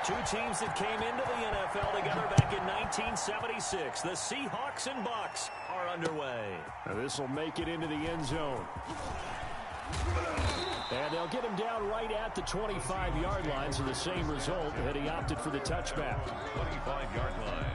Two teams that came into the NFL together back in 1976. The Seahawks and Bucs are underway. This will make it into the end zone. And they'll get him down right at the 25-yard line, so the same result, and he opted for the touchback. 25-yard line.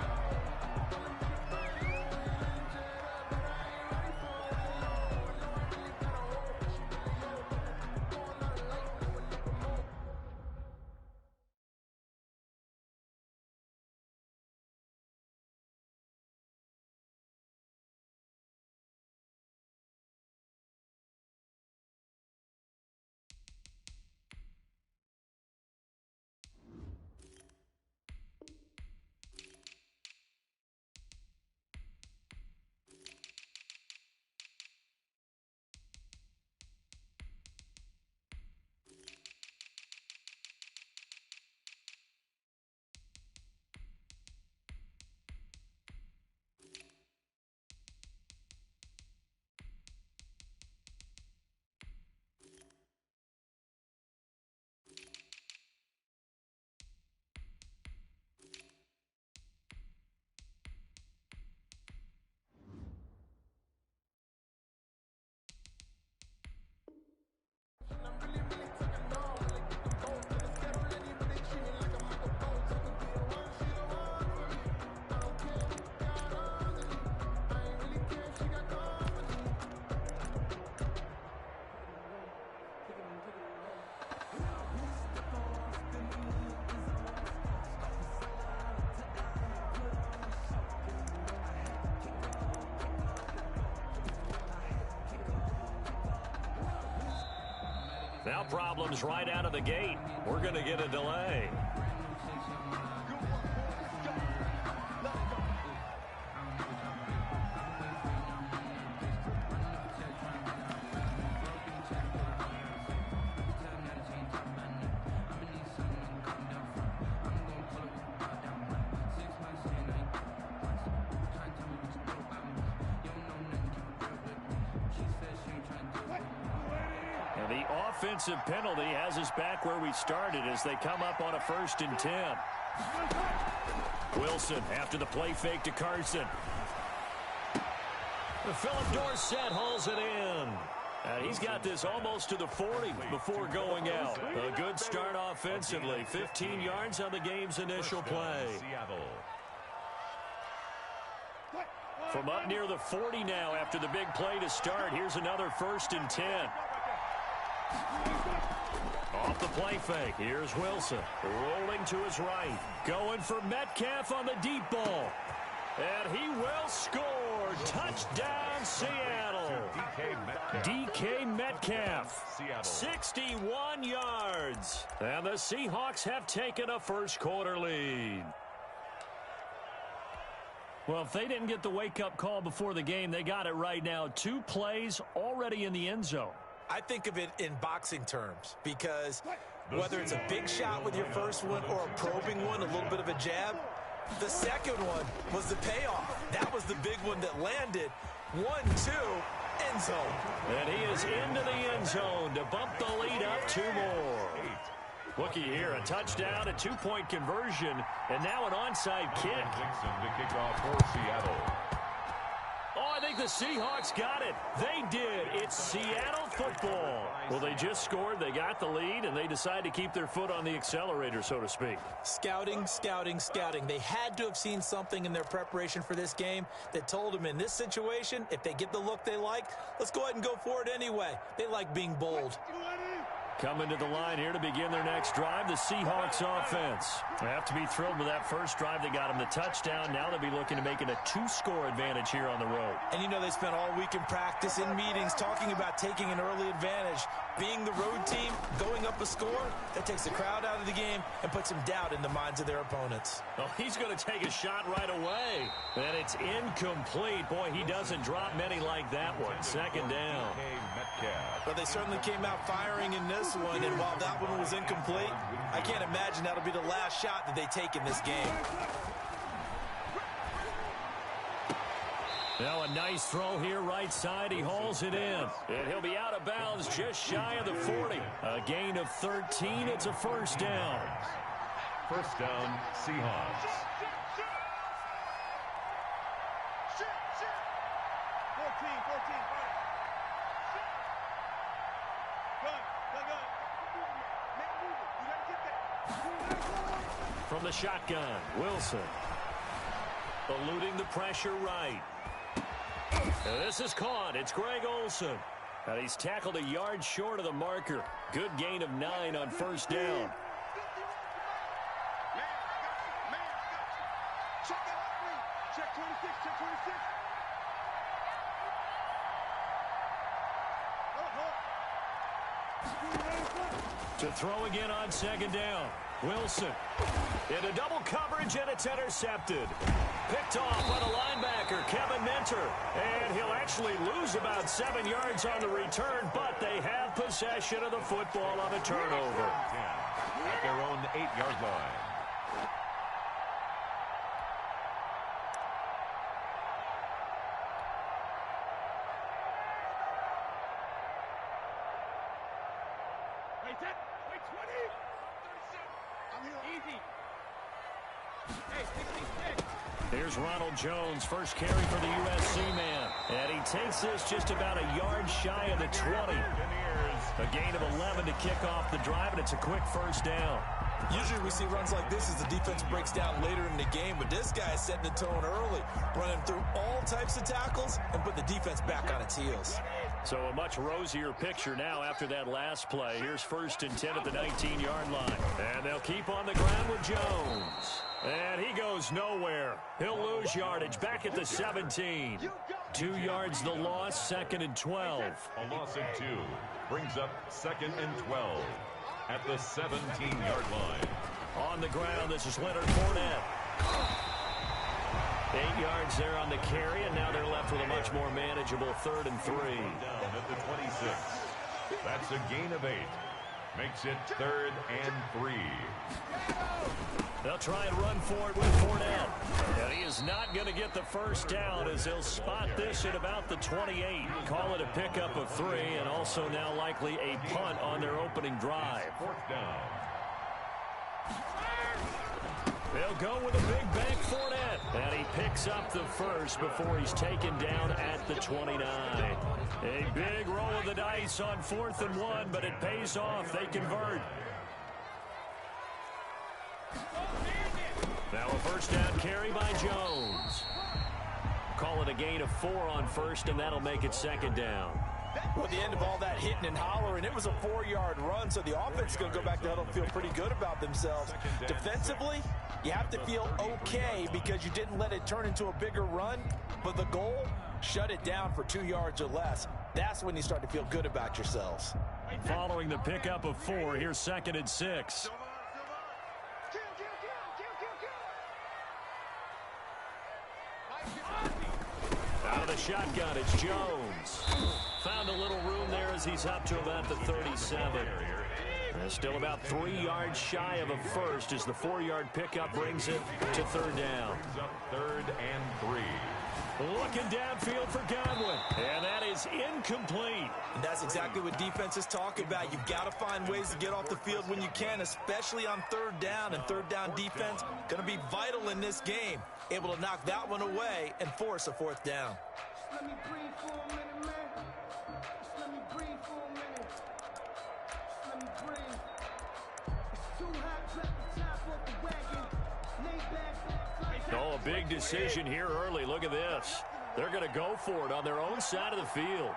Now problems right out of the gate. We're going to get a delay. The offensive penalty has us back where we started as they come up on a 1st and 10. Wilson after the play fake to Carson. Philip Dorsett hauls it in. He's got this almost to the 40 before going out. A good start offensively. 15 yards on the game's initial play. From up near the 40 now after the big play to start. Here's another 1st and 10. Off the play fake. Here's Wilson. Rolling to his right. Going for Metcalf on the deep ball. And he will score. Touchdown, Seattle. DK Metcalf. 61 yards. And the Seahawks have taken a first-quarter lead. Well, if they didn't get the wake-up call before the game, they got it right now. 2 plays already in the end zone. I think of it in boxing terms because whether it's a big shot with your first one or a probing one, a little bit of a jab, the second one was the payoff. That was the big one that landed. 1-2, end zone. And he is into the end zone to bump the lead up 2 more. Looky here, a touchdown, a 2-point conversion, and now an onside kick. Dixon to kick off for Seattle. Oh, I think the Seahawks got it. They did. It's Seattle football. Well, they just scored. They got the lead, and they decide to keep their foot on the accelerator, so to speak. Scouting, scouting, scouting. They had to have seen something in their preparation for this game that told them in this situation, if they get the look they like, let's go ahead and go for it anyway. They like being bold. Coming to the line here to begin their next drive, the Seahawks offense. They have to be thrilled with that first drive. They got them the touchdown. Now they'll be looking to make it a 2-score advantage here on the road. And you know they spent all week in practice, in meetings, talking about taking an early advantage. Being the road team, going up a score, that takes the crowd out of the game and puts some doubt in the minds of their opponents. Well, he's going to take a shot right away. And it's incomplete. Boy, he doesn't drop many like that one. Second down. But they certainly came out firing in this one, and while that one was incomplete, I can't imagine that'll be the last shot that they take in this game. Now a nice throw here right side. He hauls it in. And he'll be out of bounds just shy of the 40. A gain of 13. It's a first down. First down, Seahawks. 14. From the shotgun, Wilson. Eluding the pressure right. And this is caught. It's Greg Olsen. And he's tackled a yard short of the marker. Good gain of 9 on first down. Check 26. To throw again on second down. Wilson into double coverage, and it's intercepted. Picked off by the linebacker, Kevin Minter. And he'll actually lose about 7 yards on the return, but they have possession of the football on a turnover. At their own 8-yard line. Wait, 20. I'm here. Easy. Hey, 66. Here's Ronald Jones, first carry for the USC man. And he takes this just about a yard shy of the 20. A gain of 11 to kick off the drive, and it's a quick first down. Usually we see runs like this as the defense breaks down later in the game, but this guy is setting the tone early, running through all types of tackles and put the defense back on its heels. So a much rosier picture now after that last play. Here's first and 10 at the 19-yard line. And they'll keep on the ground with Jones. And he goes nowhere. He'll lose yardage back at the 17. 2 yards the loss, second and 12. A loss of 2 brings up second and 12 at the 17-yard line. On the ground, this is Leonard Fournette. 8 yards there on the carry, and now they're left with a much more manageable 3rd and 3. Down at the 26. That's a gain of 8. Makes it 3rd and 3. They'll try and run for it with Fournette. And he is not going to get the first down as they'll spot this at about the 28. Call it a pickup of 3, and also now likely a punt on their opening drive. 4th down. They'll go with a big bank Fournette. And he picks up the first before he's taken down at the 29. A big roll of the dice on 4th and 1, but it pays off. They convert. Now a first down carry by Jones. Call it a gain of 4 on first, and that'll make it second down. Well, at the end of all that hitting and hollering, it was a 4-yard run, so the offense is going to go back to huddle and feel pretty good about themselves. Defensively, you have to feel okay because you didn't let it turn into a bigger run, but the goal, shut it down for 2 yards or less. That's when you start to feel good about yourselves. Following the pickup of 4, here's second and 6. Out of the shotgun, it's Jones. Found a little room there as he's up to about the 37. And still about 3 yards shy of a first as the 4-yard pickup brings it to 3rd down. Brings up 3rd and 3. Looking downfield for Godwin. And that is incomplete. And that's exactly what defenses talk about. You've got to find ways to get off the field when you can, especially on 3rd down. And 3rd down defense going to be vital in this game. Able to knock that one away and force a 4th down. Let me breathe for a minute, man. Just let me breathe for a minute. Just let me breathe. It's too hot, drop the top off the wagon. Lay back. Oh, a big decision here early. Look at this. They're going to go for it on their own side of the field.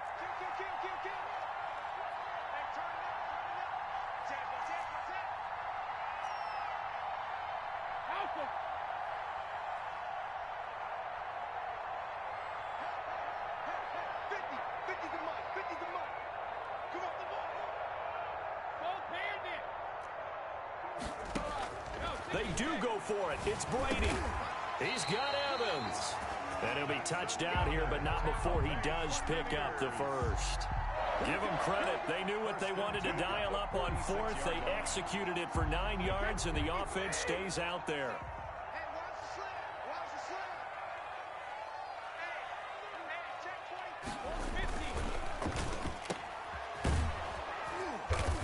They do go for it. It's Brady. He's got Evans. And he'll be touched out here, but not before he does pick up the first. Give them credit. They knew what they wanted to dial up on 4th. They executed it for 9 yards, and the offense stays out there.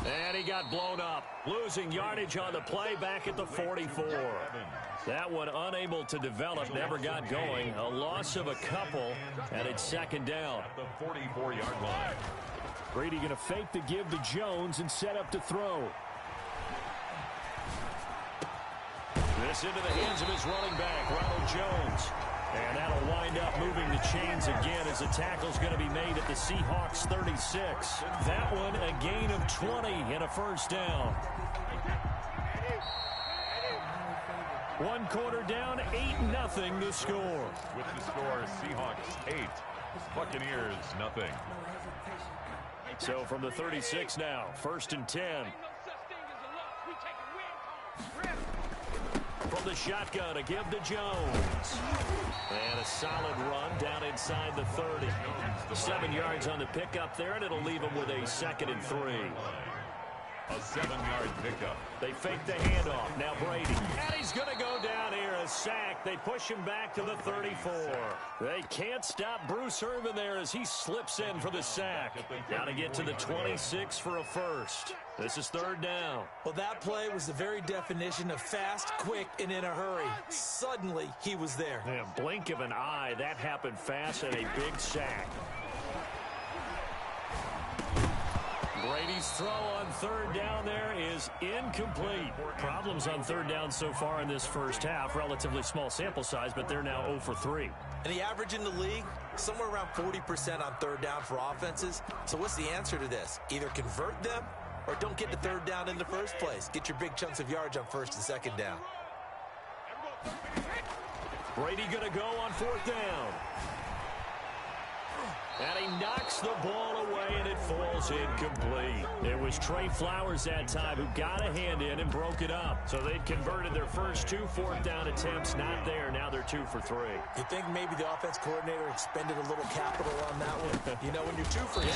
And he got blown up. Losing yardage on the play back at the 44. That one unable to develop, never got going. A loss of a couple, and it's second down. At the 44-yard line. Brady going to fake the give to Jones and set up to throw. This into the hands of his running back, Ronald Jones. And that'll wind up moving the chains again as the tackle's going to be made at the Seahawks 36. That one a gain of 20 and a first down. One quarter down, 8-0 the score. With the score, Seahawks 8, Buccaneers nothing. So from the 36 now, 1st and 10. From the shotgun, a give to Jones. And a solid run down inside the 30. 7 yards on the pickup there, and it'll leave him with a 2nd and 3. A 7-yard pickup. They fake the handoff. Now Brady. And he's going to go down here. A sack. They push him back to the 34. They can't stop Bruce Irvin there as he slips in for the sack. Now to get to the 26 for a first. This is 3rd down. Well, that play was the very definition of fast, quick, and in a hurry. Suddenly, he was there. Yeah, blink of an eye. That happened fast and a big sack. Brady's throw on 3rd down there is incomplete. Problems on 3rd down so far in this first half. Relatively small sample size, but they're now 0 for 3. And the average in the league, somewhere around 40% on 3rd down for offenses. So what's the answer to this? Either convert them or don't get to 3rd down in the first place. Get your big chunks of yards on 1st and 2nd down. Brady going to go on 4th down. And he knocks the ball away, and it falls incomplete. It was Trey Flowers that time who got a hand in and broke it up. So they'd converted their first 2 4th down attempts. Not there. Now they're 2 for 3. You think maybe the offense coordinator expended a little capital on that one? You know, when you're 2 for 2,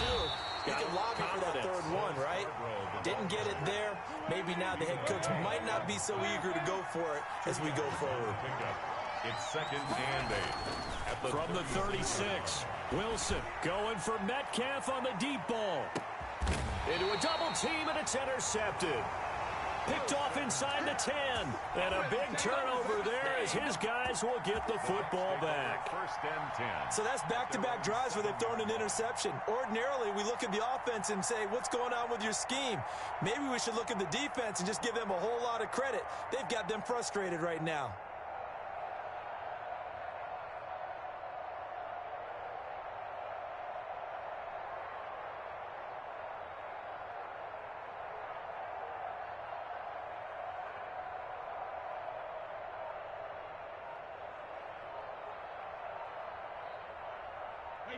you can lobby for that 3rd one, right? Didn't get it there. Maybe now the head coach might not be so eager to go for it as we go forward. It's 2nd and 8. From the 36, Wilson going for Metcalf on the deep ball. Into a double team, and it's intercepted. Picked off inside the 10. And a big turnover there as his guys will get the football back. 1st and 10. So that's back-to-back drives where they've thrown an interception. Ordinarily, we look at the offense and say, what's going on with your scheme? Maybe we should look at the defense and just give them a whole lot of credit. They've got them frustrated right now.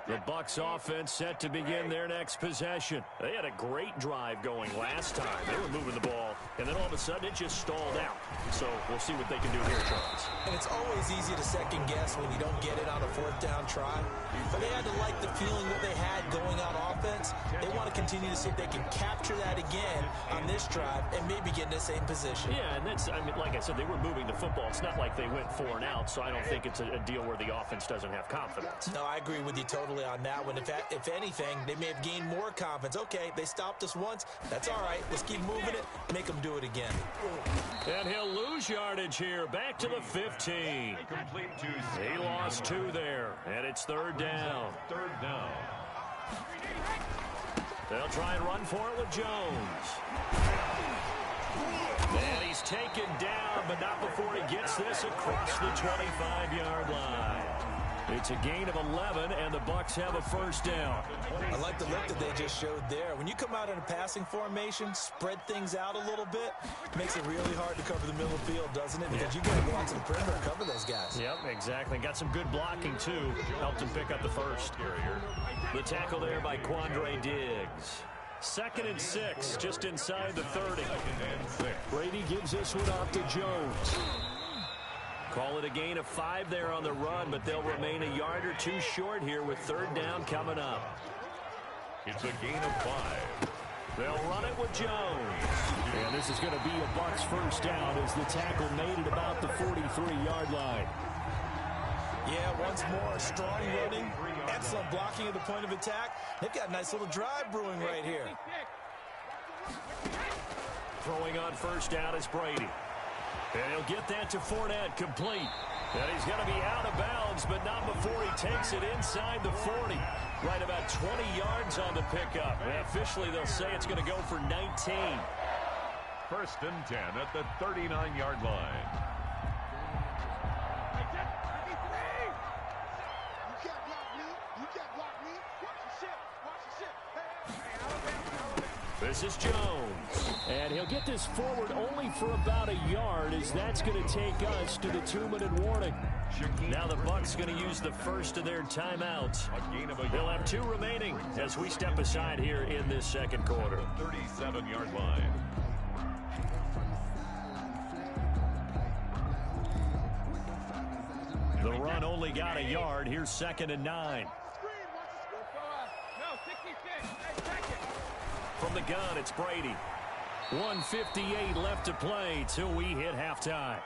The Bucs offense set to begin their next possession. They had a great drive going last time. They were moving the ball, and then all of a sudden it just stalled out. So we'll see what they can do here, Charles. And it's always easy to second guess when you don't get it on a 4th down try. But they had to like the feeling that they had going on offense. They want to continue to see if they can capture that again on this drive and maybe get in the same position. Yeah, and that's, I mean, like I said, they were moving the football. It's not like they went 4 and out, so I don't think it's a deal where the offense doesn't have confidence. No, I agree with you totally on that one. If anything, they may have gained more confidence. Okay, they stopped us once. That's all right. Let's keep moving it. Make them do it again. And he'll lose yardage here. Back to the 15. Complete to He lost 2 there, and it's 3rd down. 3rd down. They'll try and run for it with Jones. And he's taken down, but not before he gets this across the 25-yard line. It's a gain of 11, and the Bucs have a first down. I like the look that they just showed there. When you come out in a passing formation, spread things out a little bit, it makes it really hard to cover the middle of the field, doesn't it? Because you've got to go out to the perimeter and cover those guys. Yep, exactly. Got some good blocking, too. Helped him pick up the first. The tackle there by Quandre Diggs. 2nd and 6, just inside the 30. Brady gives this one off to Jones. Call it a gain of 5 there on the run, but they'll remain a yard or 2 short here with 3rd down coming up. It's a gain of 5. They'll run it with Jones. And this is going to be a Bucs first down as the tackle made at about the 43-yard line. Yeah, once more, strong running, excellent blocking at the point of attack. They've got a nice little drive brewing right here. Throwing on first down is Brady. And he'll get that to Fournette, complete. And he's going to be out of bounds, but not before he takes it inside the 40. Right about 20 yards on the pickup. And officially, they'll say it's going to go for 19. First and 10 at the 39-yard line. This is Jones. And he'll get this forward only for about a yard, as that's going to take us to the 2-minute warning. Now the Bucs going to use the first of their timeouts. They'll have 2 remaining as we step aside here in this second quarter. 37-yard line. The run only got a yard. Here's 2nd and 9. From the gun, it's Brady. 1:58 left to play till we hit halftime.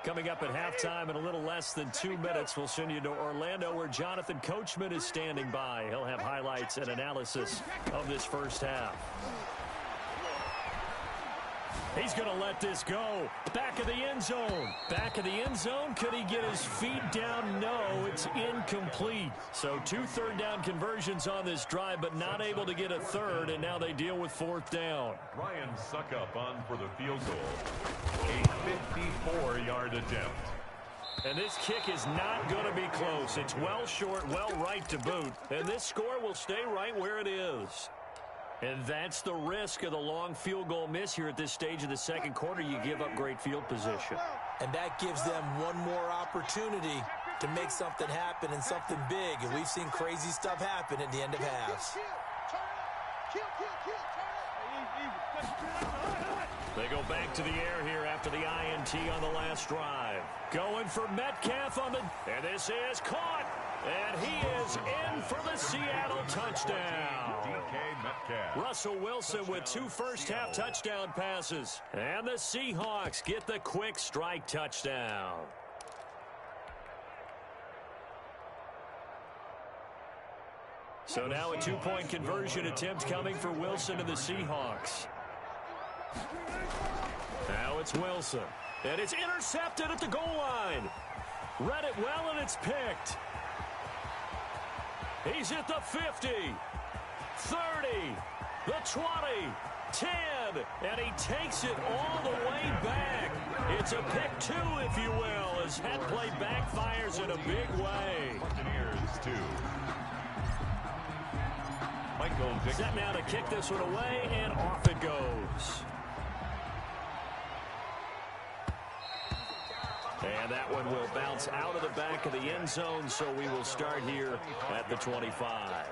Coming up at halftime in a little less than 2 minutes, we'll send you to Orlando, where Jonathan Coachman is standing by. He'll have highlights and analysis of this first half. He's going to let this go. Back of the end zone. Back of the end zone. Could he get his feet down? No, it's incomplete. So 2 third-down conversions on this drive, but not able to get a third, and now they deal with 4th down. Ryan Suckup on for the field goal. A 54-yard attempt. And this kick is not going to be close. It's well short, well right to boot. And this score will stay right where it is. And that's the risk of the long field goal miss here at this stage of the second quarter. You give up great field position. And that gives them one more opportunity to make something happen and something big. And we've seen crazy stuff happen at the end of halves. They go back to the air here after the INT on the last drive. Going for Metcalf on the... And this is caught. And he is in for the Seattle touchdown. Russell Wilson with 2 first-half touchdown passes. And the Seahawks get the quick strike touchdown. So now a 2-point conversion attempt coming for Wilson and the Seahawks. Now it's Wilson. And it's intercepted at the goal line. Read it well, and it's picked. He's at the 50, 30, the 20, 10, and he takes it all the way back. It's a pick 2, if you will, as that play backfires in a big way. Buccaneers 2. Set now to kick this one away, and off it goes. And that one will bounce out of the back of the end zone, so we will start here at the 25.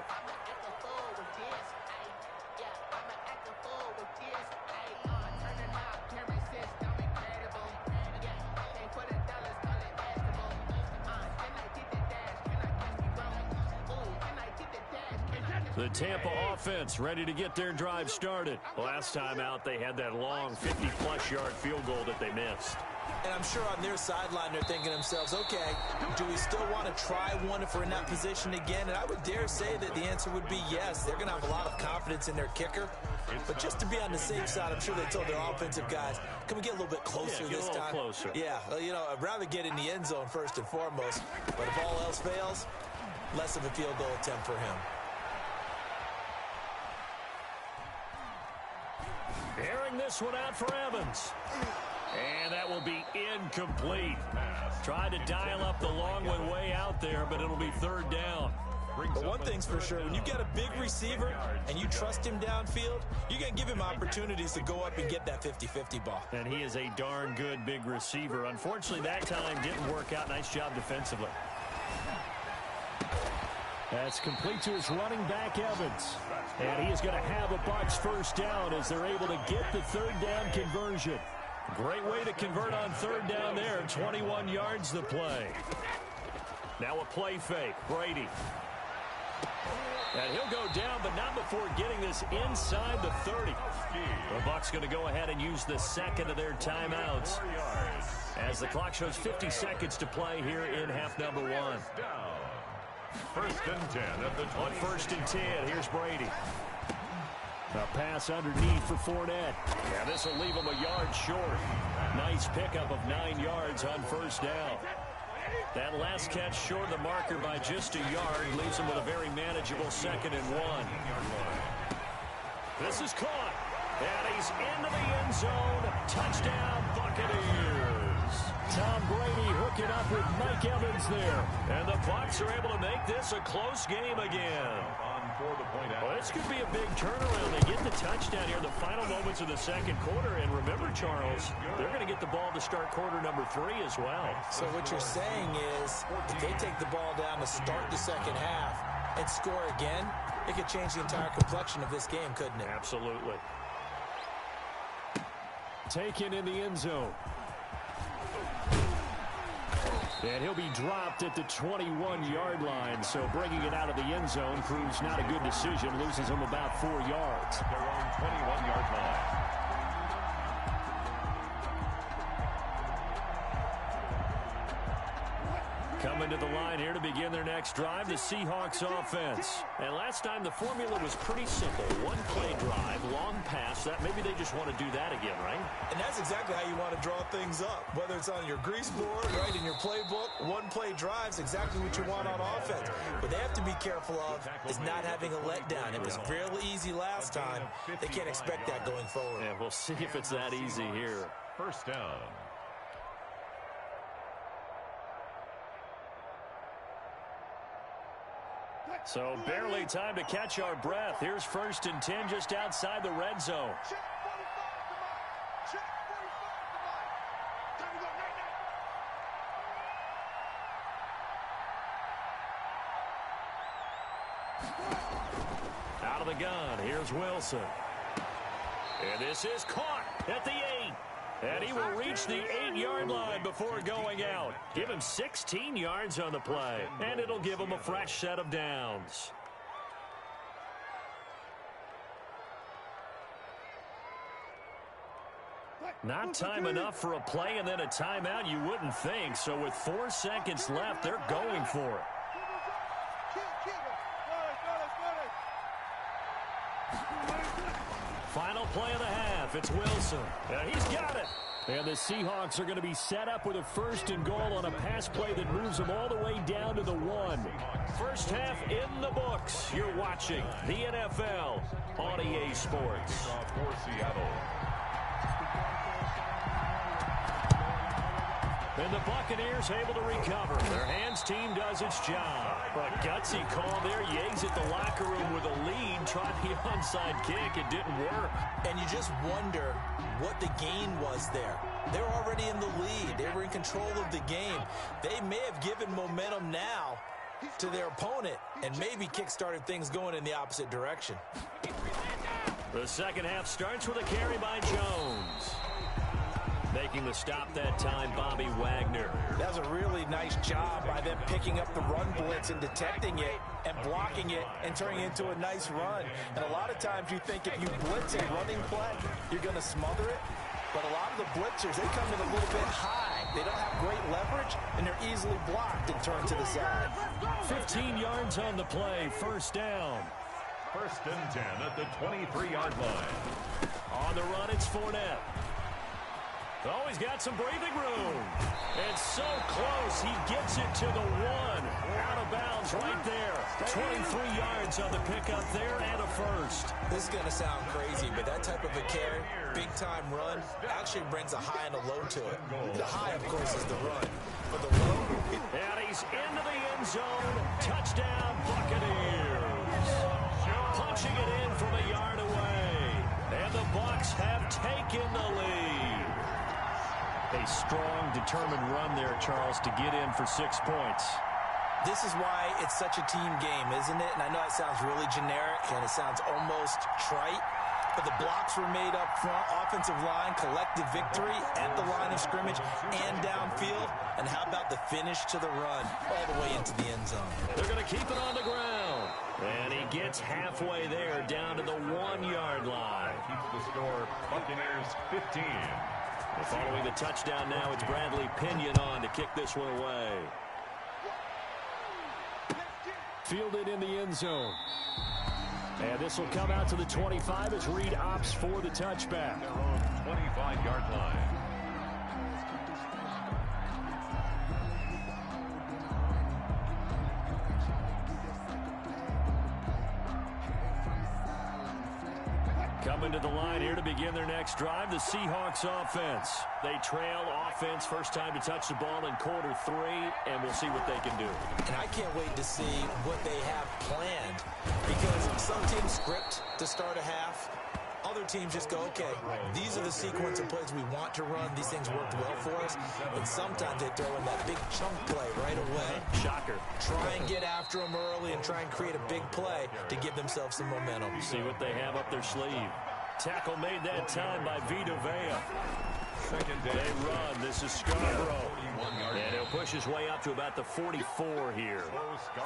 The Tampa offense ready to get their drive started. Last time out, they had that long 50-plus yard field goal that they missed. And I'm sure on their sideline they're thinking to themselves, okay, do we still want to try one if we're in that position again? And I would dare say that the answer would be yes. They're going to have a lot of confidence in their kicker. But just to be on the safe side, I'm sure they told their offensive guys, can we get a little bit closer this time? Closer. Yeah, you know, I'd rather get in the end zone first and foremost. But if all else fails, less of a field goal attempt for him. Airing this one out for Evans. And that will be incomplete. Tried to dial up the long one way out there, but it'll be 3rd down. But one thing's for sure, when you get a big receiver and you trust him downfield, you're going to give him opportunities to go up and get that 50-50 ball. And he is a darn good big receiver. Unfortunately, that time didn't work out. Nice job defensively. That's complete to his running back, Evans. And he is going to have a Bucs first down as they're able to get the 3rd down conversion. Great way to convert on 3rd down there. 21 yards to play. Now a play fake. Brady. And he'll go down, but not before getting this inside the 30. The Bucs going to go ahead and use the 2nd of their timeouts as the clock shows 50 seconds to play here in half number 1. First and 10 at the 20. On first and 10, here's Brady. A pass underneath for Fournette. Yeah, this will leave him a yard short. Nice pickup of 9 yards on first down. That last catch short of the marker by just a yard leaves him with a very manageable 2nd and 1. This is caught. And he's into the end zone. Touchdown, Buccaneers. Tom Brady hooking up with Mike Evans there. And the Bucs are able to make this a close game again. Well, this could be a big turnaround. They get the touchdown here in the final moments of the second quarter. And remember, Charles, they're going to get the ball to start quarter number 3 as well. So what you're saying is if they take the ball down to start the second half and score again, it could change the entire complexion of this game, couldn't it? Absolutely. Taken in the end zone. And he'll be dropped at the 21-yard line. So bringing it out of the end zone proves not a good decision. Loses him about 4 yards. Their own 21-yard line. Coming to the line here to begin their next drive, the Seahawks offense. And last time the formula was pretty simple. One play drive, long pass. That maybe they just want to do that again, right? And that's exactly how you want to draw things up. Whether it's on your grease board, right, in your playbook, one play drive's exactly what you want on offense. What they have to be careful of is not having a letdown. It was real easy last time. They can't expect that going forward. Yeah, we'll see if it's that easy here. First down. So barely time to catch our breath. Here's first and 10 just outside the red zone. Out of the gun, here's Wilson. And this is caught at the 8. And he will reach the 8-yard line before going out. Give him 16 yards on the play. And it'll give him a fresh set of downs. Not time enough for a play and then a timeout, you wouldn't think. So with 4 seconds left, they're going for it. Final play of the half. It's Wilson. And he's got it. And the Seahawks are going to be set up with a 1st and goal on a pass play that moves them all the way down to the 1. First half in the books. You're watching the NFL on EA Sports. For Seattle. And the Buccaneers able to recover. Their hands team does its job. A gutsy call there. Yates at the locker room with a lead. Tried the onside kick. It didn't work. And you just wonder what the gain was there. They were already in the lead. They were in control of the game. They may have given momentum now to their opponent and maybe kick-started things going in the opposite direction. The second half starts with a carry by Jones. Making the stop that time, Bobby Wagner. That was a really nice job by them picking up the run blitz and detecting it and blocking it and turning it into a nice run. And a lot of times you think if you blitz a running play, you're going to smother it. But a lot of the blitzers, they come in a little bit high. They don't have great leverage, and they're easily blocked and turned to the side. 15 yards on the play, first down. First and 10 at the 23-yard line. On the run, it's Fournette. Oh, he's got some breathing room. And so close, he gets it to the 1. Out of bounds right there. 23 yards on the pickup there and a first. This is going to sound crazy, but that type of a carry, big-time run, actually brings a high and a low to it. The high, of course, is the run. But the low... And he's into the end zone. Touchdown, Buccaneers. Punching it in from a yard away. And the Bucs have taken the lead. A strong, determined run there, Charles, to get in for 6 points. This is why it's such a team game, isn't it? And I know it sounds really generic and it sounds almost trite, but the blocks were made up front, offensive line, collective victory at the line of scrimmage and downfield. And how about the finish to the run all the way into the end zone? They're going to keep it on the ground. And he gets halfway there, down to the 1-yard line. Keeps the score, Buccaneers 15. Following the touchdown now, it's Bradley Pinion on to kick this one away. Fielded in the end zone. And this will come out to the 25 as Reed opts for the touchback. Their own 25-yard line. Coming to the line here to begin their next drive, the Seahawks offense. They trail offense, first time to touch the ball in quarter 3, and we'll see what they can do. And I can't wait to see what they have planned, because some teams script to start a half. Other teams just go, okay, these are the sequence of plays we want to run. These things worked well for us. And sometimes they throw in that big chunk play right away. Shocker. Try and get after them early and try and create a big play to give themselves some momentum. See what they have up their sleeve. Tackle made that time by Vita Vea. They run. This is Scarborough. And he'll push his way up to about the 44 here.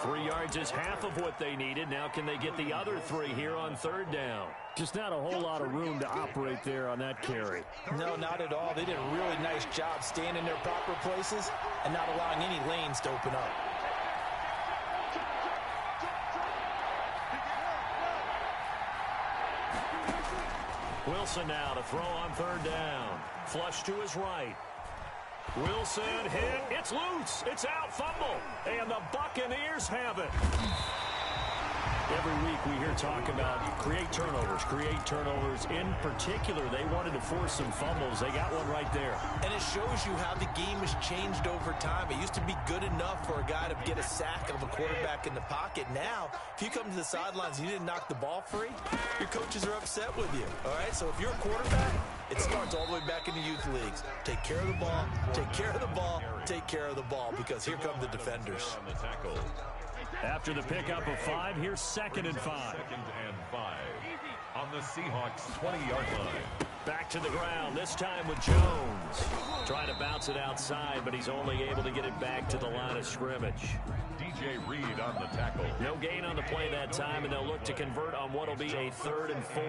3 yards is half of what they needed. Now can they get the other 3 here on third down? Just not a whole lot of room to operate there on that carry. No, not at all. They did a really nice job staying in their proper places and not allowing any lanes to open up. Wilson now to throw on third down. Flush to his right. Wilson hit. It's loose. It's out. Fumble. And the Buccaneers have it. Every week we hear talk about create turnovers. In particular, they wanted to force some fumbles. They got one right there. And it shows you how the game has changed over time. It used to be good enough for a guy to get a sack of a quarterback in the pocket. Now, if you come to the sidelines and you didn't knock the ball free, your coaches are upset with you. All right? So if you're a quarterback, it starts all the way back in the youth leagues. Take care of the ball, take care of the ball, take care of the ball, because here come the defenders. On the tackle. After the pickup of 5, here's 2nd and 5. 2nd and 5 on the Seahawks 20-yard line. Back to the ground, this time with Jones. Trying to bounce it outside, but he's only able to get it back to the line of scrimmage. DJ Reed on the tackle. No gain on the play that time, and they'll look to convert on what will be a 3rd and 4.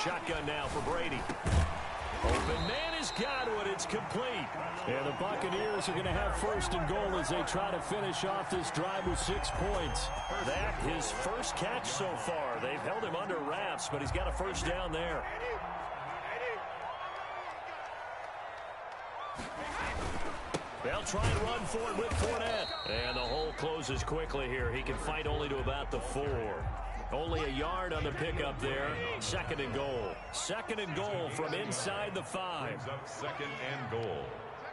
Shotgun now for Brady. Open man has got it. It's complete. And the Buccaneers are going to have 1st and goal as they try to finish off this drive with 6 points. That his first catch so far. They've held him under wraps, but he's got a first down there. They'll try and run for it with Fournette. And the hole closes quickly here. He can fight only to about the 4. Only a yard on the pickup there. 2nd and goal. 2nd and goal from inside the 5. Brings up 2nd and goal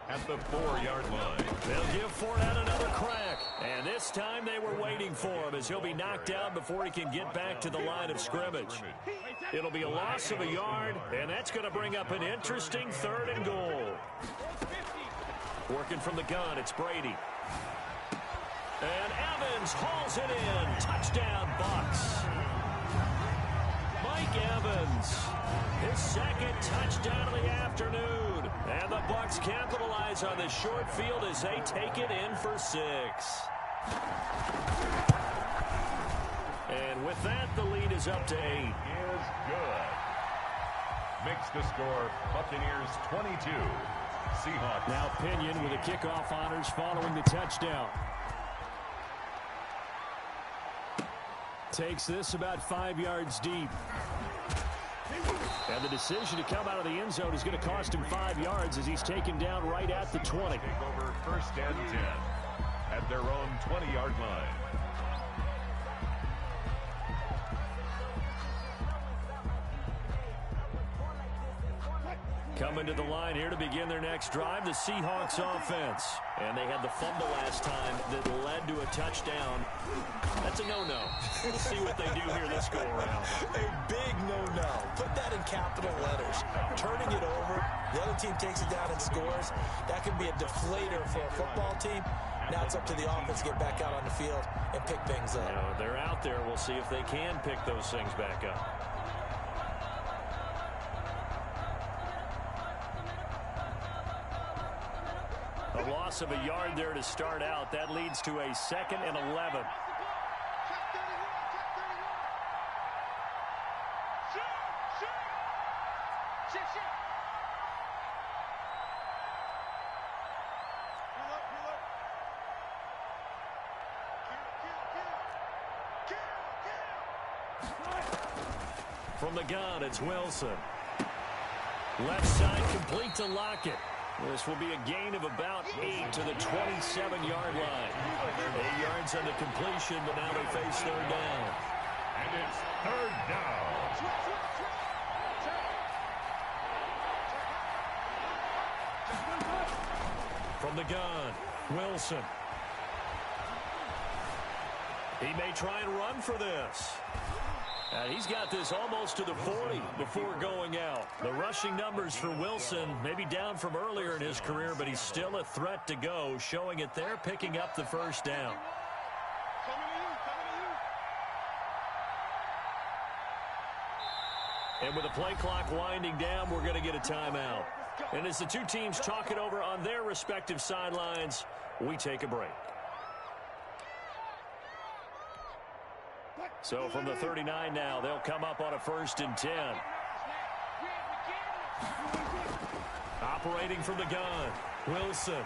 at the 4-yard line. They'll give Fournette another crack. And this time they were waiting for him as he'll be knocked down before he can get back to the line of scrimmage. It'll be a loss of a yard, and that's going to bring up an interesting 3rd and goal. Working from the gun, it's Brady. And Evans hauls it in. Touchdown, Bucs. Mike Evans, his 2nd touchdown of the afternoon. And the Bucs capitalize on the short field as they take it in for 6. And with that, the lead is up to 8. Is good. Makes the score Buccaneers 22. Seahawks. Now Pinion with the kickoff honors following the touchdown. Takes this about 5 yards deep. And the decision to come out of the end zone is going to cost him 5 yards as he's taken down right at the 20. Take over 1st and 10 at their own 20-yard line. Coming to the line here to begin their next drive, the Seahawks offense. And they had the fumble last time that led to a touchdown. That's a no-no. We'll see what they do here this go-around. A big no-no. Put that in capital letters. Turning it over, the other team takes it down and scores. That can be a deflator for a football team. Now it's up to the offense to get back out on the field and pick things up. They're out there. We'll see if they can pick those things back up. A loss of a yard there to start out. That leads to a 2nd and 11. From the gun, it's Wilson. Left side complete to Lockett. This will be a gain of about 8 to the 27-yard line. 8 yards on the completion, but now they face third down. And it's third down. From the gun, Wilson. He may try and run for this. And he's got this almost to the 40 before going out. The rushing numbers for Wilson may be down from earlier in his career, but he's still a threat to go, showing it there, picking up the first down. And with the play clock winding down, we're going to get a timeout. And as the two teams talk it over on their respective sidelines, we take a break. So from the 39 now, they'll come up on a 1st and 10. Operating from the gun, Wilson.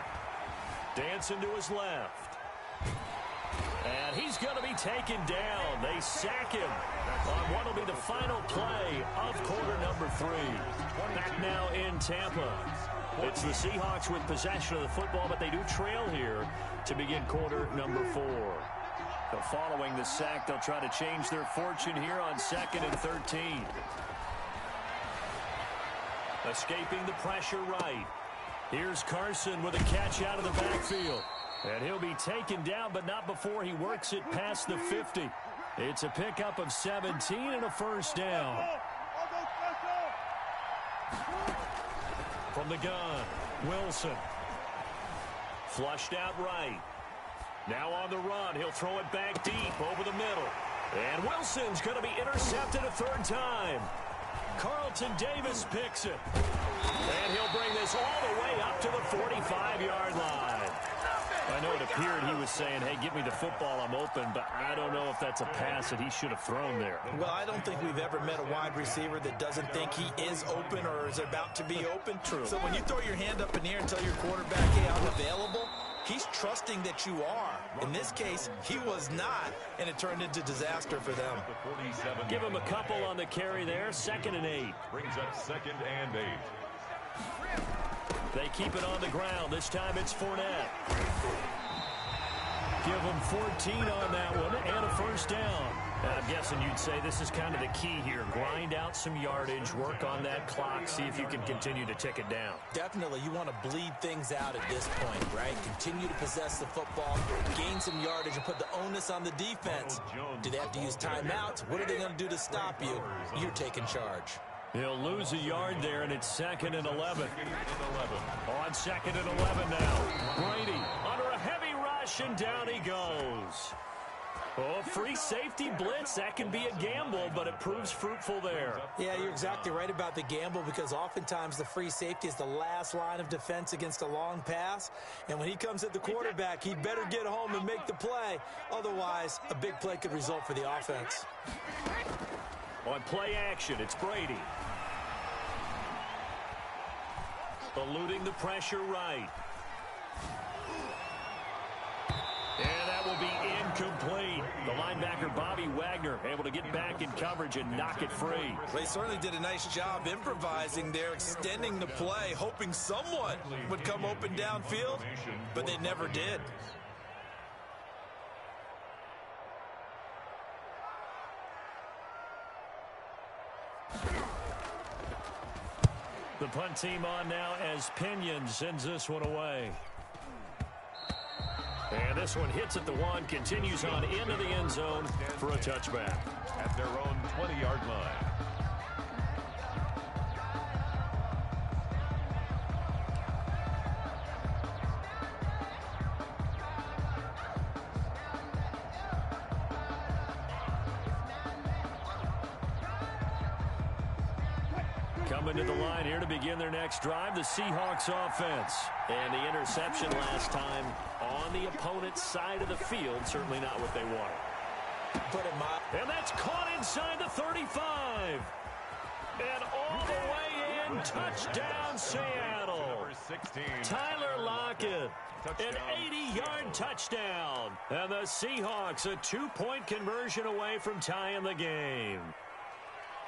Dancing to his left. And he's going to be taken down. They sack him on what will be the final play of quarter number 3. Back now in Tampa. It's the Seahawks with possession of the football, but they do trail here to begin quarter number 4. So following the sack, they'll try to change their fortune here on 2nd and 13. Escaping the pressure right. Here's Carson with a catch out of the backfield. And he'll be taken down, but not before he works it past the 50. It's a pickup of 17 and a first down. From the gun, Wilson. Flushed out right. Now on the run, he'll throw it back deep over the middle. And Wilson's going to be intercepted a 3rd time. Carlton Davis picks it. And he'll bring this all the way up to the 45-yard line. I know it appeared he was saying, hey, give me the football, I'm open, but I don't know if that's a pass that he should have thrown there. Well, I don't think we've ever met a wide receiver that doesn't think he is open or is about to be open. True. So when you throw your hand up in the air and tell your quarterback, hey, I'm available, he's trusting that you are. In this case, he was not, and it turned into disaster for them. Give him a couple on the carry there, 2nd and 8. Brings up 2nd and 8. They keep it on the ground. This time it's Fournette. Give him 14 on that one and a first down. And I'm guessing you'd say this is kind of the key here. Grind out some yardage, work on that clock, see if you can continue to tick it down. Definitely, you want to bleed things out at this point, right? Continue to possess the football, gain some yardage, and put the onus on the defense. Do they have to use timeouts? What are they going to do to stop you? You're taking charge. He'll lose a yard there, and it's 2nd and 11. On 2nd and 11 now. Brady under a heavy rush, and down he goes. Oh, free safety blitz. That can be a gamble, but it proves fruitful there. Yeah, you're exactly right about the gamble because oftentimes the free safety is the last line of defense against a long pass. And when he comes at the quarterback, he'd better get home and make the play. Otherwise, a big play could result for the offense. On play action, it's Brady. Eluding the pressure right. And that will be incomplete. The linebacker, Bobby Wagner, able to get back in coverage and knock it free. They certainly did a nice job improvising there, extending the play, hoping someone would come open downfield, but they never did. The punt team on now as Pinion sends this one away. And this one hits at the 1, continues on into the end zone for a touchback. At their own 20-yard line. Coming to the line here to begin their next drive, the Seahawks offense. And the interception last time on the opponent's side of the field, certainly not what they wanted. And that's caught inside the 35. And all the way in, touchdown Seattle. Tyler Lockett, an 80-yard touchdown. And the Seahawks a 2-point conversion away from tying the game.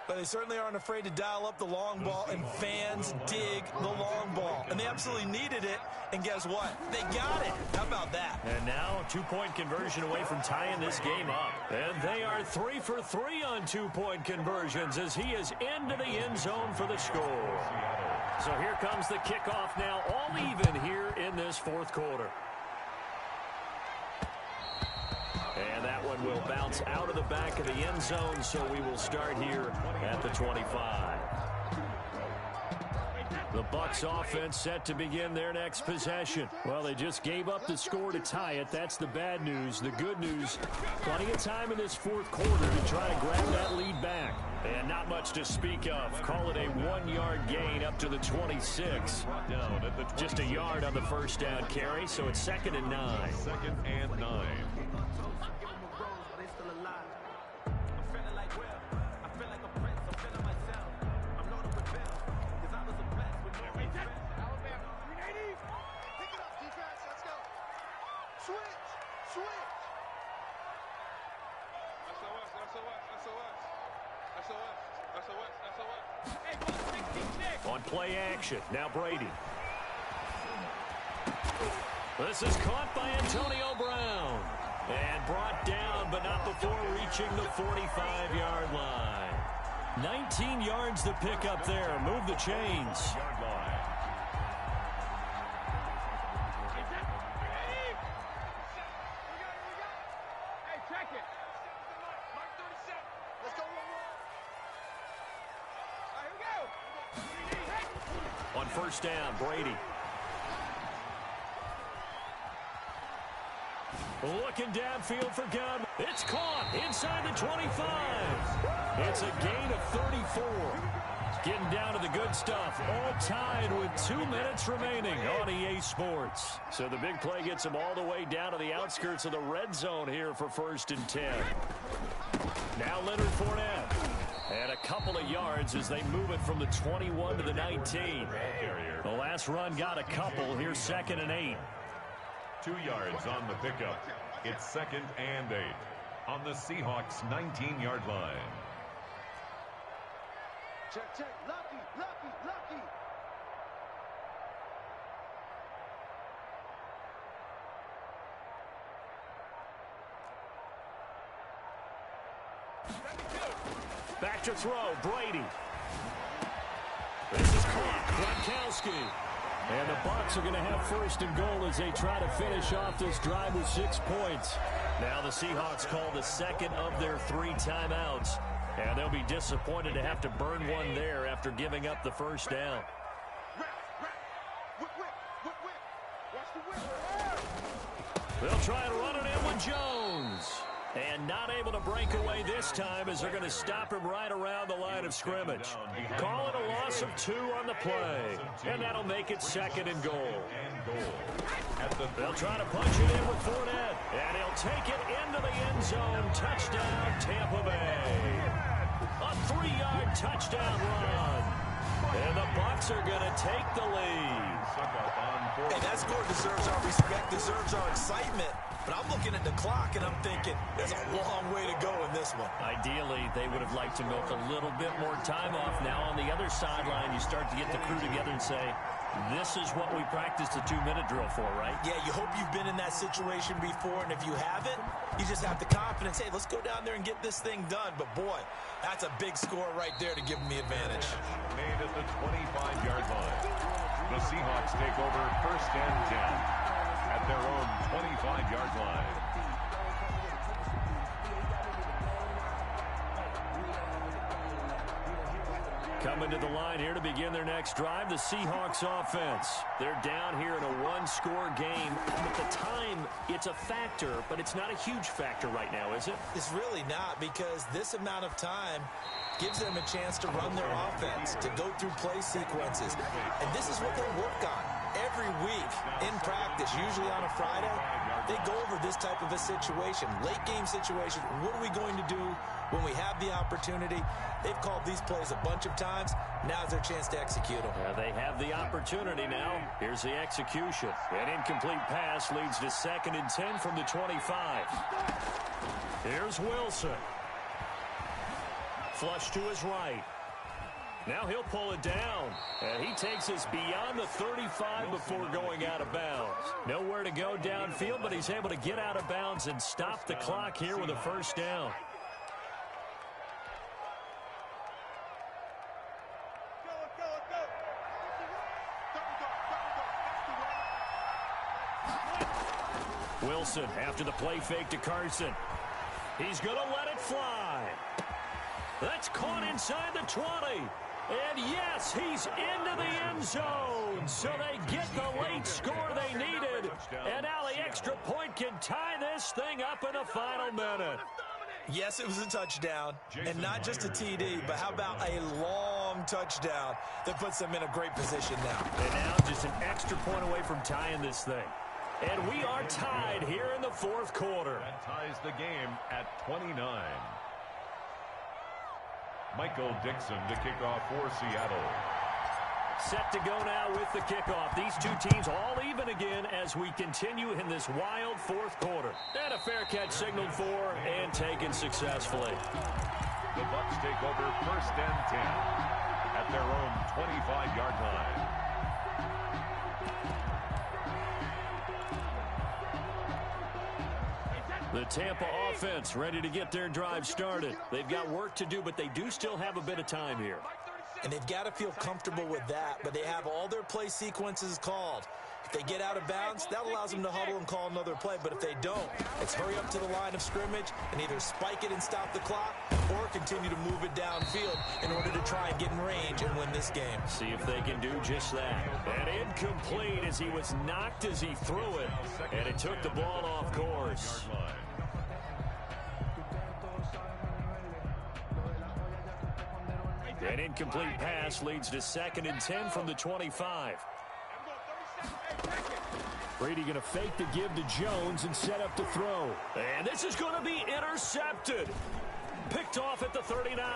But they certainly aren't afraid to dial up the long ball, and fans dig the long ball. And they absolutely needed it, and guess what? They got it. How about that? And now, 2-point conversion away from tying this game up. And they are 3 for 3 on 2-point conversions as he is into the end zone for the score. So here comes the kickoff now, all even here in this fourth quarter. And that one will bounce out of the back of the end zone, so we will start here at the 25. The Bucs offense set to begin their next possession. Well, they just gave up the score to tie it. That's the bad news. The good news, plenty of time in this fourth quarter to try to grab that lead back. And not much to speak of. Call it a 1-yard gain up to the 26. Just a yard on the first down carry, so it's 2nd and 9. 2nd and 9. On play action, now Brady. This is caught by Antonio Brown. And brought down, but not before reaching the 45-yard line. 19 yards to pick up there. Move the chains. On first down, Brady. Looking downfield for Gunn. It's caught inside the 25. It's a gain of 34. Getting down to the good stuff. All tied with 2 minutes remaining on EA Sports. So the big play gets them all the way down to the outskirts of the red zone here for 1st and 10. Now Leonard Fournette. And a couple of yards as they move it from the 21 to the 19. The last run got a couple. Here's 2nd and 8. 2 yards on the pickup. It's 2nd and 8 on the Seahawks' 19-yard line. Check, check. Lucky, lucky, lucky. Back to throw, Brady. This is caught, Gronkowski. And the Bucs are going to have 1st and goal as they try to finish off this drive with 6 points. Now the Seahawks call the 2nd of their 3 timeouts. And they'll be disappointed to have to burn one there after giving up the 1st down. They'll try and run it in with Jones. And not able to break away this time as they're going to stop him right around the line of scrimmage. Call it a loss of 2 on the play. And that'll make it 2nd and goal. They'll try to punch it in with Fournette. And he'll take it into the end zone. Touchdown, Tampa Bay. A 3-yard touchdown run. And the Bucs are going to take the lead. Hey, that score deserves our respect, deserves our excitement. But I'm looking at the clock, and I'm thinking there's a long way to go in this one. Ideally, they would have liked to milk a little bit more time off. Now on the other sideline, you start to get the crew together and say, this is what we practiced the 2-minute drill for, right? Yeah, you hope you've been in that situation before, and if you haven't, you just have the confidence, hey, let's go down there and get this thing done. But, boy, that's a big score right there to give them the advantage. Made at the 25-yard line. The Seahawks take over 1st and 10 at their own 25-yard line. Coming to the line here to begin their next drive, the Seahawks offense. They're down here in a 1-score game. At the time, it's a factor, but it's not a huge factor right now, is it? It's really not, because this amount of time gives them a chance to run their offense, to go through play sequences. And this is what they work on every week in practice, usually on a Friday. They go over this type of a situation, late game situation. What are we going to do when we have the opportunity? They've called these plays a bunch of times. Now's their chance to execute them. Yeah, they have the opportunity now. Here's the execution. An incomplete pass leads to 2nd and 10 from the 25. Here's Wilson. Flush to his right. Now he'll pull it down. And he takes us beyond the 35 before going out of bounds. Nowhere to go downfield, but he's able to get out of bounds and stop the clock here with a first down. Wilson after the play fake to Carson. He's going to let it fly. That's caught inside the 20. And yes, he's into the end zone. So they get the late score they needed. And now the extra point can tie this thing up in the final minute. Yes, it was a touchdown, and not just a TD, but how about a long touchdown that puts them in a great position now. And now just an extra point away from tying this thing. And we are tied here in the fourth quarter. That ties the game at 29. Michael Dixon to kick off for Seattle. Set to go now with the kickoff. These two teams all even again as we continue in this wild fourth quarter. And a fair catch signaled for and taken successfully. The Bucs take over first and 10 at their own 25-yard line. The Tampa offense ready to get their drive started. They've got work to do, but they do still have a bit of time here. And they've got to feel comfortable with that, but they have all their play sequences called. If they get out of bounds, that allows them to huddle and call another play. But if they don't, it's hurry up to the line of scrimmage and either spike it and stop the clock or continue to move it downfield in order to try and get in range and win this game. See if they can do just that. And incomplete as he was knocked as he threw it, and it took the ball off course. An incomplete pass leads to 2nd and 10 from the 25. Brady going to fake the give to Jones and set up to throw. And this is going to be intercepted. Picked off at the 39.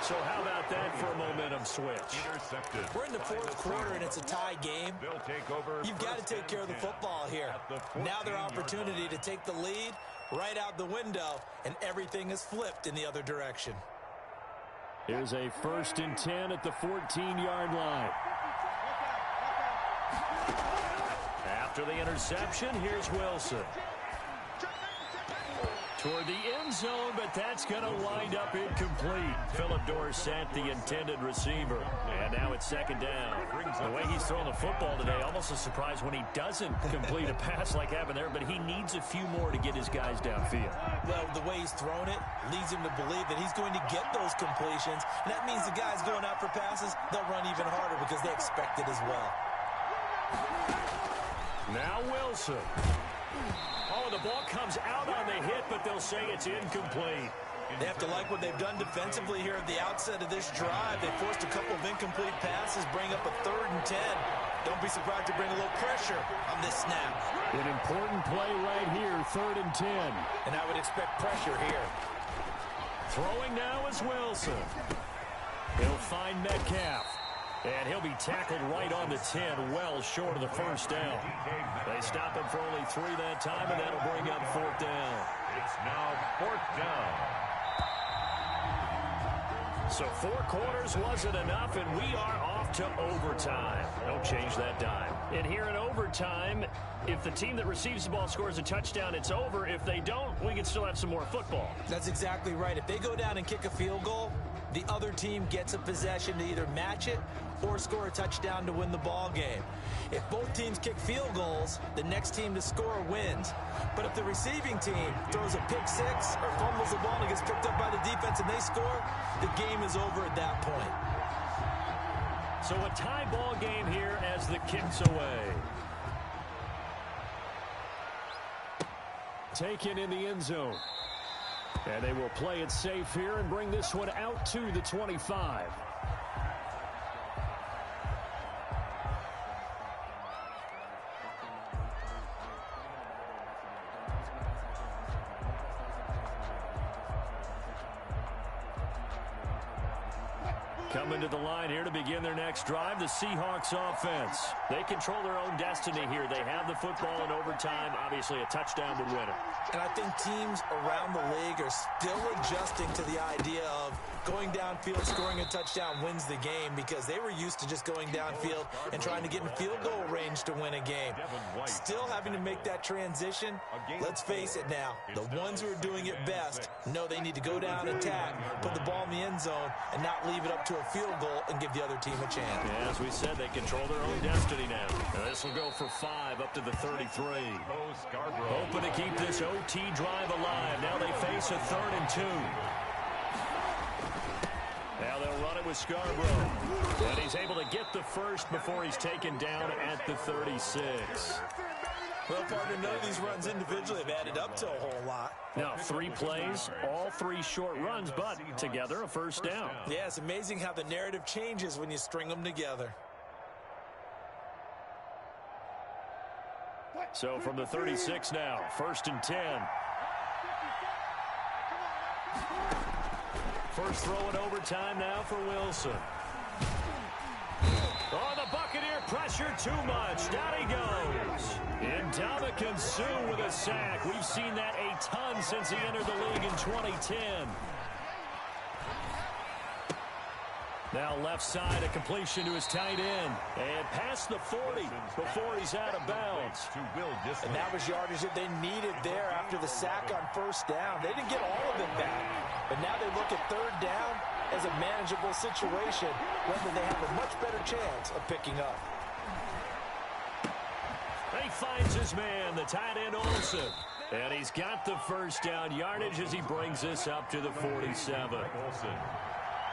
So how about that for a momentum switch? Intercepted. We're in the fourth quarter, and it's a tie game. They'll take over. You've got to take care of the football here. Now their opportunity to take the lead right out the window, and everything is flipped in the other direction. Here's a 1st and 10 at the 14-yard line. After the interception, here's Wilson. Toward the end zone, but that's going to wind up incomplete. Philip Dorsett, the intended receiver. And now it's 2nd down. The way he's throwing the football today, almost a surprise when he doesn't complete a pass like happened there, but he needs a few more to get his guys downfield. Well, the way he's thrown it leads him to believe that he's going to get those completions. And that means the guys going out for passes, they'll run even harder because they expect it as well. Now Wilson. Oh, the ball comes out on the hit, but they'll say it's incomplete. They have to like what they've done defensively here at the outset of this drive. They forced a couple of incomplete passes, bring up a 3rd and 10. Don't be surprised to bring a little pressure on this snap. An important play right here, 3rd and 10. And I would expect pressure here. Throwing now is Wilson. He'll find Metcalf. And he'll be tackled right on the 10, well short of the first down. They stop him for only 3 that time, and that'll bring up 4th down. It's now 4th down. So 4 quarters wasn't enough, and we are off to overtime. Don't change that dime. And here in overtime, if the team that receives the ball scores a touchdown, it's over. If they don't, we can still have some more football. That's exactly right. If they go down and kick a field goal, the other team gets a possession to either match it or score a touchdown to win the ball game. If both teams kick field goals, the next team to score wins. But if the receiving team throws a pick six or fumbles the ball and gets picked up by the defense and they score, the game is over at that point. So a tie ball game here as the kick's away. Taken in the end zone. And they will play it safe here and bring this one out to the 25. Coming to the line here to begin their next drive, the Seahawks offense. They control their own destiny here. They have the football in overtime. Obviously, a touchdown would win it. And I think teams around the league are still adjusting to the idea of going downfield, scoring a touchdown wins the game, because they were used to just going downfield and trying to get in field goal range to win a game. Still having to make that transition. Let's face it now, the ones who are doing it best know they need to go down, attack, put the ball in the end zone, and not leave it up to a field goal and give the other team a chance. Yeah, as we said, they control their own destiny now. This will go for 5 up to the 33. Hoping to keep this OT drive alive. Now they face a 3rd and 2. Now they'll run it with Scarborough. And he's able to get the first before he's taken down at the 36. Well, partner, none of these runs individually have added up to a whole lot. Now, 3 plays, all 3 short runs, but together a first down. Yeah, it's amazing how the narrative changes when you string them together. So from the 36 now, 1st and 10. First throw in overtime now for Wilson. Oh, the Buccaneer pressure too much. Down he goes. Ndamukong Suh with a sack. We've seen that a ton since he entered the league in 2010. Now left side, a completion to his tight end. And past the 40 before he's out of bounds. And that was yardage that they needed there after the sack on first down. They didn't get all of it back. But now they look at 3rd down as a manageable situation, whether they have a much better chance of picking up. He finds his man, the tight end Olsen. And he's got the first down yardage as he brings this up to the 47.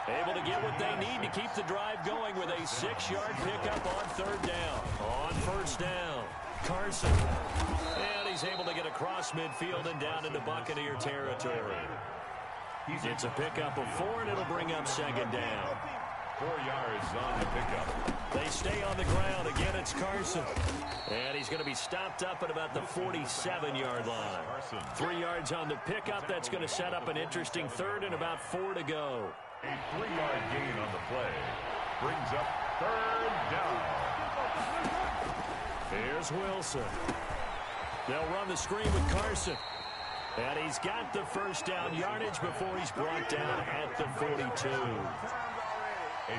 Able to get what they need to keep the drive going with a 6-yard pickup on 3rd down. On 1st down, Carson. And he's able to get across midfield and down into Buccaneer territory. It's a pickup of 4, and it'll bring up 2nd down. 4 yards on the pickup. They stay on the ground. Again, it's Carson. And he's going to be stopped up at about the 47-yard line. 3 yards on the pickup. That's going to set up an interesting 3rd and about 4 to go. A 3-yard gain on the play brings up 3rd down. Here's Wilson. They'll run the screen with Carson. And he's got the first down yardage before he's brought down at the 42.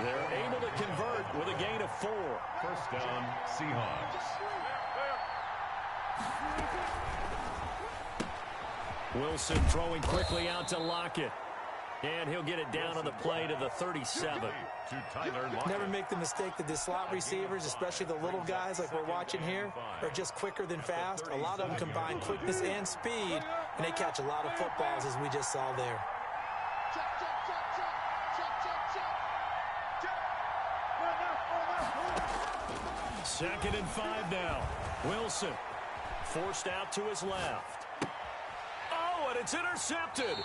They're able to convert with a gain of 4. First down, Seahawks. Wilson throwing quickly out to Lockett. And he'll get it down on the play to the 37. Never make the mistake that the slot receivers, especially the little guys like we're watching here, are just quicker than fast. A lot of them combine quickness and speed, and they catch a lot of footballs, as we just saw there. Second and 5 now. Wilson forced out to his left. Oh, and it's intercepted.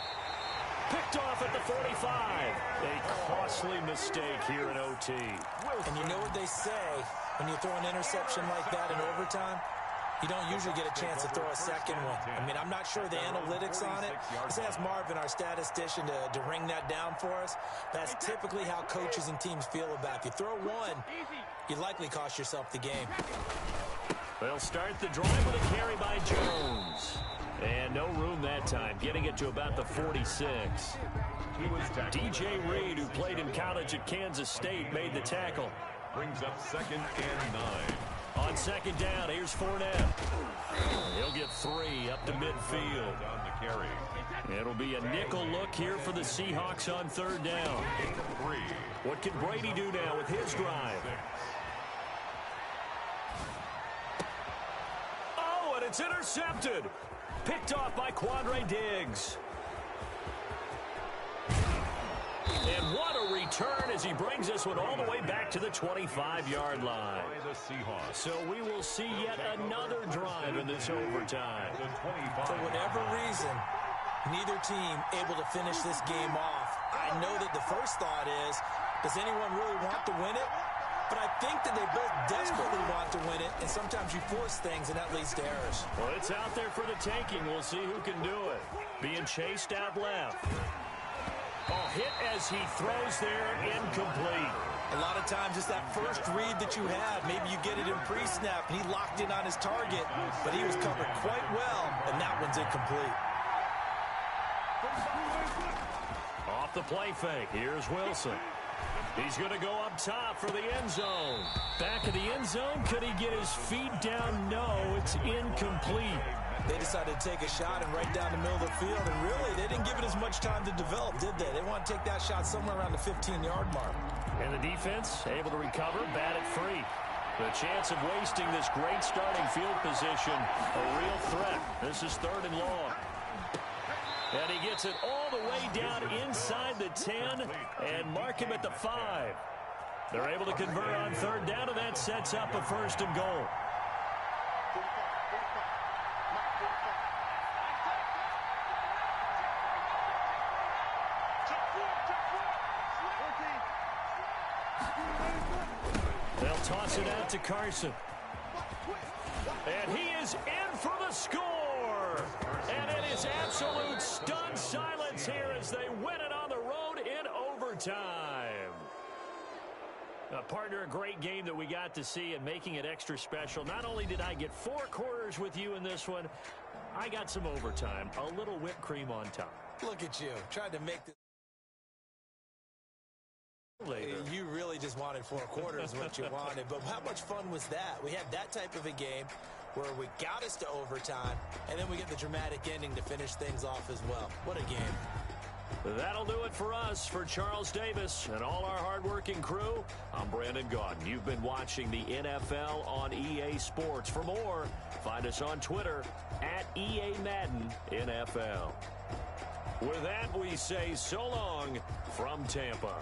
Picked off at the 45. A costly mistake here in OT. And you know what they say, when you throw an interception like that in overtime, you don't usually get a chance to throw a second one. I mean, I'm not sure the analytics on it. Let's ask Marvin, our statistician, to ring that down for us. That's typically how coaches and teams feel about it. If you throw one, you likely cost yourself the game. They'll start the drive with a carry by Jones. And no room that time, getting it to about the 46. DJ Reed, who played in college at Kansas State, made the tackle. Brings up 2nd and 9. On 2nd down, here's Fournette. He'll get 3 up to midfield. On the carry. It'll be a nickel look here for the Seahawks on 3rd down. 3. What can Brady do now with his drive? Oh, and it's intercepted. Picked off by Quandre Diggs. And what a return as he brings this one all the way back to the 25-yard line. So we will see yet another drive in this overtime. For whatever reason, neither team able to finish this game off. I know that the first thought is, does anyone really want to win it? But I think that they both desperately want to win it, and sometimes you force things, and that leads to errors. Well, it's out there for the taking. We'll see who can do it. Being chased out left. Oh, hit as he throws there, incomplete. A lot of times it's that first read that you have. Maybe you get it in pre-snap, and he locked in on his target, but he was covered quite well, and that one's incomplete. Off the play fake, here's Wilson. He's going to go up top for the end zone. Back of the end zone, could he get his feet down? No, it's incomplete. They decided to take a shot and right down the middle of the field, and really, they didn't give it as much time to develop, did they? They want to take that shot somewhere around the 15-yard mark. And the defense able to recover, bat it free. The chance of wasting this great starting field position, a real threat. This is 3rd and long. And he gets it all the way down inside the 10 and mark him at the 5. They're able to convert on 3rd down, and that sets up a 1st and goal. They'll toss it out to Carson. And he is in for the score. And it is absolute stunned silence here as they win it on the road in overtime. Partner, a great game that we got to see and making it extra special. Not only did I get 4 quarters with you in this one, I got some overtime. A little whipped cream on top. Look at you, trying to make this. Later. You really just wanted 4 quarters what you wanted, but how much fun was that? We had that type of a game where we got us to overtime, and then we get the dramatic ending to finish things off as well. What a game. That'll do it for us. For Charles Davis and all our hardworking crew, I'm Brandon Gaudin. You've been watching the NFL on EA Sports. For more, find us on Twitter at EA Madden NFL. With that, we say so long from Tampa.